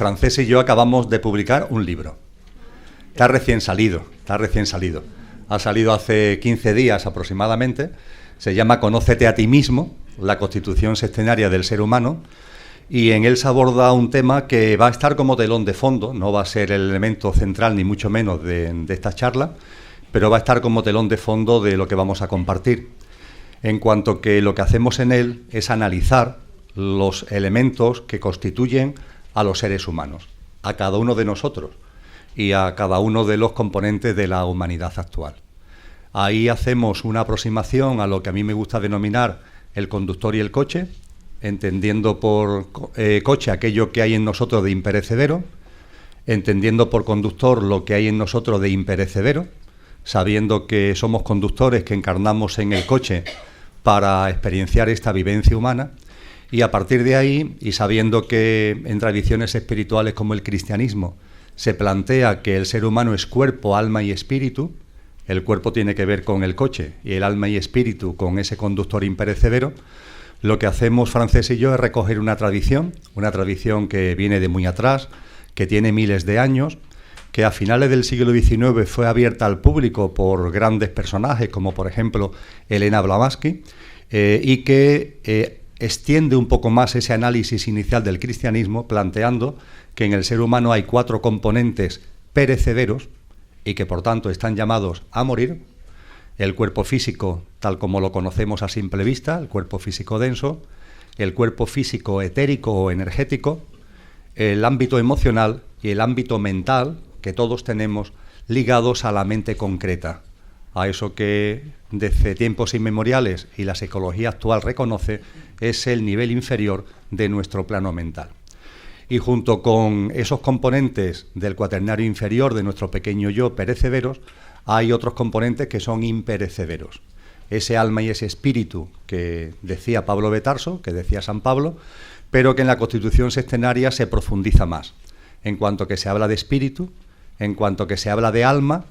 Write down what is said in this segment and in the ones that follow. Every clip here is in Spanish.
Francés y yo acabamos de publicar un libro. Está recién salido. Ha salido hace 15 días aproximadamente. Se llama Conócete a ti mismo, la constitución sextenaria del ser humano, y en él se aborda un tema que va a estar como telón de fondo, no va a ser el elemento central ni mucho menos de esta charla, pero va a estar como telón de fondo de lo que vamos a compartir, en cuanto que lo que hacemos en él es analizar los elementos que constituyen a los seres humanos, a cada uno de nosotros y a cada uno de los componentes de la humanidad actual. Ahí hacemos una aproximación a lo que a mí me gusta denominar el conductor y el coche, entendiendo por coche aquello que hay en nosotros de imperecedero, entendiendo por conductor lo que hay en nosotros de imperecedero, sabiendo que somos conductores que encarnamos en el coche para experienciar esta vivencia humana, y a partir de ahí, y sabiendo que en tradiciones espirituales como el cristianismo se plantea que el ser humano es cuerpo, alma y espíritu, el cuerpo tiene que ver con el coche y el alma y espíritu con ese conductor imperecedero, lo que hacemos Francés y yo es recoger una tradición que viene de muy atrás, que tiene miles de años, que a finales del siglo XIX fue abierta al público por grandes personajes como por ejemplo Elena Blavatsky, y que extiende un poco más ese análisis inicial del cristianismo, planteando que en el ser humano hay 4 componentes perecederos y que por tanto están llamados a morir: el cuerpo físico tal como lo conocemos a simple vista, el cuerpo físico denso, el cuerpo físico etérico o energético, el ámbito emocional y el ámbito mental que todos tenemos ligados a la mente concreta, a eso que desde tiempos inmemoriales y la psicología actual reconoce es el nivel inferior de nuestro plano mental. Y junto con esos componentes del cuaternario inferior de nuestro pequeño yo perecederos, hay otros componentes que son imperecederos. Ese alma y ese espíritu que decía Pablo de Tarso, que decía San Pablo, pero que en la Constitución sextenaria se profundiza más, en cuanto que se habla de espíritu, en cuanto que se habla de alma,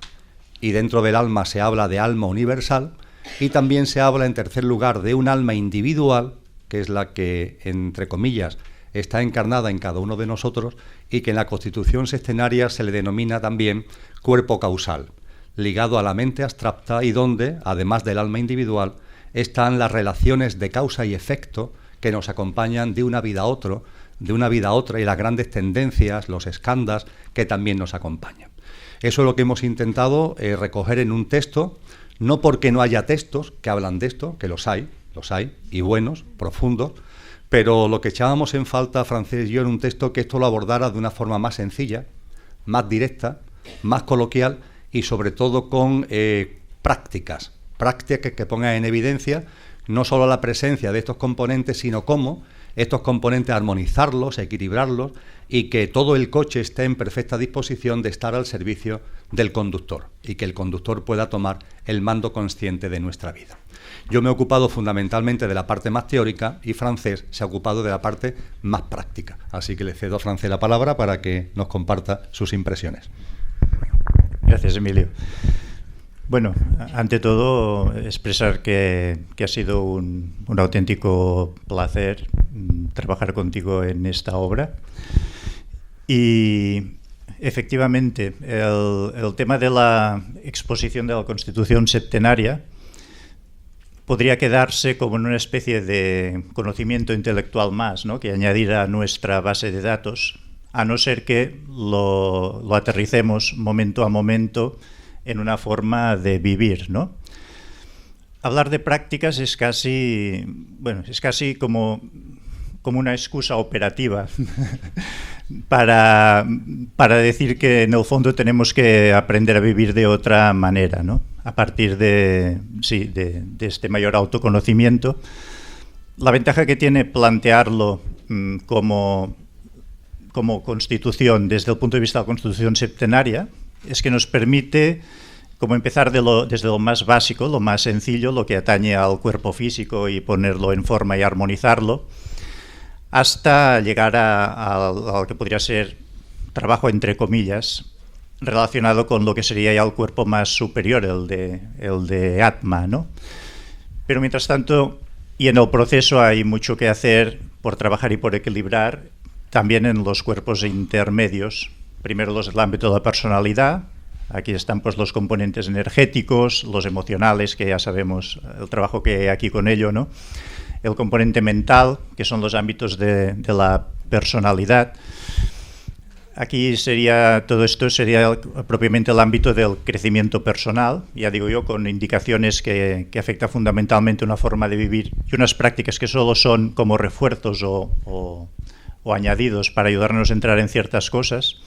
y dentro del alma se habla de alma universal, y también se habla, en tercer lugar, de un alma individual, que es la que, entre comillas, está encarnada en cada uno de nosotros, y que en la Constitución sextenaria se le denomina también cuerpo causal, ligado a la mente abstracta y donde, además del alma individual, están las relaciones de causa y efecto que nos acompañan de una vida a otra, y las grandes tendencias, los skandhas que también nos acompañan. Eso es lo que hemos intentado recoger en un texto, no porque no haya textos que hablan de esto, que los hay, y buenos, profundos, pero lo que echábamos en falta, Francés y yo, en un texto que esto lo abordara de una forma más sencilla, más directa, más coloquial y sobre todo con prácticas que pongan en evidencia no solo la presencia de estos componentes, sino cómo estos componentes armonizarlos, equilibrarlos y que todo el coche esté en perfecta disposición de estar al servicio del conductor y que el conductor pueda tomar el mando consciente de nuestra vida. Yo me he ocupado fundamentalmente de la parte más teórica y Francés se ha ocupado de la parte más práctica. Así que le cedo a Francés la palabra para que nos comparta sus impresiones. Gracias, Emilio. Bueno, ante todo, expresar que ha sido un auténtico placer trabajar contigo en esta obra. Y efectivamente, el tema de la exposición de la Constitución septenaria podría quedarse como en una especie de conocimiento intelectual más, ¿no?, que añadir a nuestra base de datos, a no ser que lo aterricemos momento a momento en una forma de vivir, ¿no? Hablar de prácticas es casi como una excusa operativa para decir que en el fondo tenemos que aprender a vivir de otra manera, ¿no? A partir de este mayor autoconocimiento. La ventaja que tiene plantearlo como constitución desde el punto de vista de la Constitución septenaria es que nos permite como empezar desde lo más básico, lo más sencillo, lo que atañe al cuerpo físico y ponerlo en forma y armonizarlo, hasta llegar a lo que podría ser trabajo entre comillas relacionado con lo que sería ya el cuerpo más superior, el de Atma, ¿no? Pero mientras tanto, y en el proceso hay mucho que hacer por trabajar y por equilibrar, también en los cuerpos intermedios. Primero el ámbito de la personalidad. Aquí están pues los componentes energéticos, los emocionales, que ya sabemos el trabajo que hay aquí con ello, ¿no? El componente mental, que son los ámbitos de la personalidad. Aquí todo esto sería propiamente el ámbito del crecimiento personal, ya digo yo, con indicaciones que afecta fundamentalmente una forma de vivir y unas prácticas que solo son como refuerzos o añadidos para ayudarnos a entrar en ciertas cosas.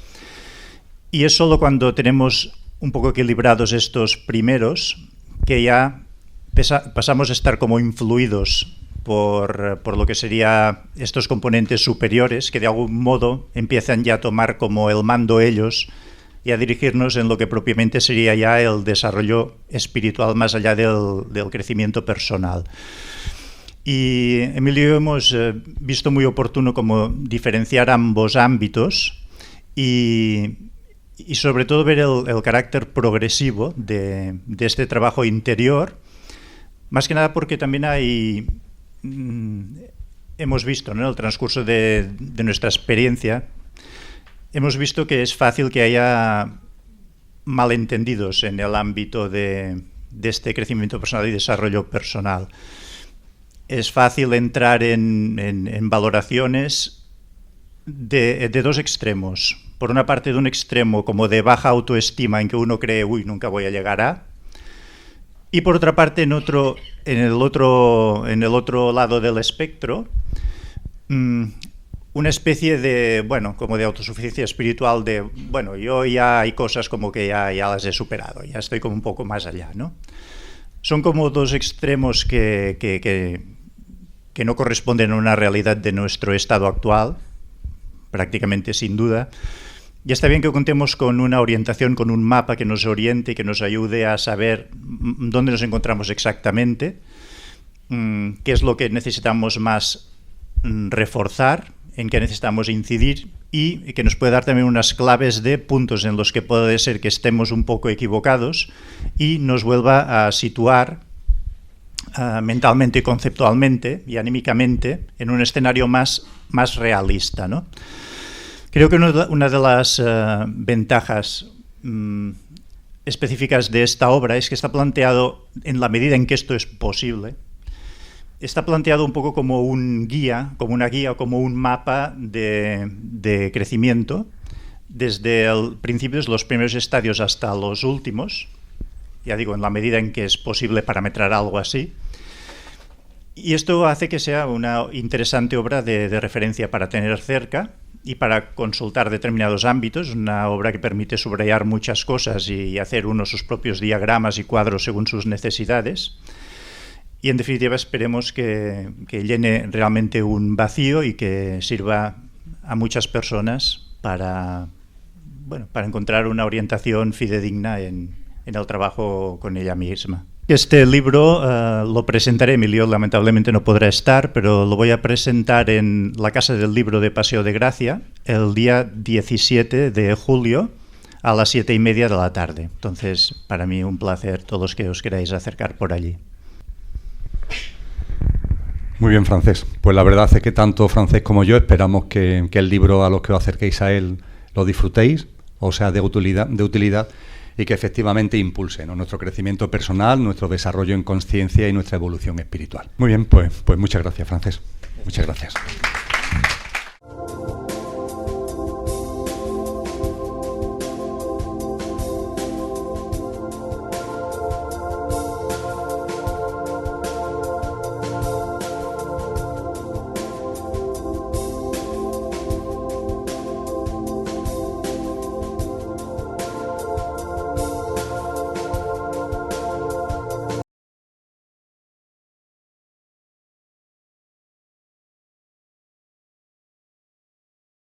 Y es solo cuando tenemos un poco equilibrados estos primeros que ya pasamos a estar como influidos por lo que serían estos componentes superiores, que de algún modo empiezan ya a tomar como el mando ellos y a dirigirnos en lo que propiamente sería ya el desarrollo espiritual más allá del crecimiento personal. Y Emilio y yo hemos visto muy oportuno como diferenciar ambos ámbitos y sobre todo ver el carácter progresivo de este trabajo interior, más que nada porque también hemos visto, ¿no?, en el transcurso de nuestra experiencia, hemos visto que es fácil que haya malentendidos en el ámbito de este crecimiento personal y desarrollo personal. Es fácil entrar en valoraciones de dos extremos. Por una parte, de un extremo como de baja autoestima en que uno cree, nunca voy a llegar a. Y por otra parte, en el otro lado del espectro, una especie de, como de autosuficiencia espiritual de, yo ya hay cosas como que ya las he superado, ya estoy como un poco más allá, ¿no? Son como dos extremos que no corresponden a una realidad de nuestro estado actual, prácticamente sin duda. Y está bien que contemos con una orientación, con un mapa que nos oriente y que nos ayude a saber dónde nos encontramos exactamente, qué es lo que necesitamos más reforzar, en qué necesitamos incidir y que nos puede dar también unas claves de puntos en los que puede ser que estemos un poco equivocados y nos vuelva a situar mentalmente, conceptualmente y anímicamente en un escenario más realista, ¿no? Creo que una de las ventajas específicas de esta obra es que está planteado, en la medida en que esto es posible, está planteado un poco como una guía o como un mapa de crecimiento, desde el principio, los primeros estadios hasta los últimos, ya digo, en la medida en que es posible parametrar algo así. Y esto hace que sea una interesante obra de referencia para tener cerca y para consultar determinados ámbitos, una obra que permite subrayar muchas cosas y hacer uno sus propios diagramas y cuadros según sus necesidades. Y en definitiva esperemos que llene realmente un vacío y que sirva a muchas personas para encontrar una orientación fidedigna en el trabajo con ella misma. Este libro lo presentaré, Emilio lamentablemente no podrá estar, pero lo voy a presentar en la Casa del Libro de Paseo de Gracia el día 17 de julio a las 7:30 de la tarde. Entonces, para mí un placer todos que os queráis acercar por allí. Muy bien, Francés. Pues la verdad es que tanto Francés como yo esperamos que el libro, a los que os acerquéis a él, lo disfrutéis, o sea, de utilidad y que efectivamente impulse, ¿no?, nuestro crecimiento personal, nuestro desarrollo en conciencia y nuestra evolución espiritual. Muy bien, pues muchas gracias, Francés. Muchas gracias.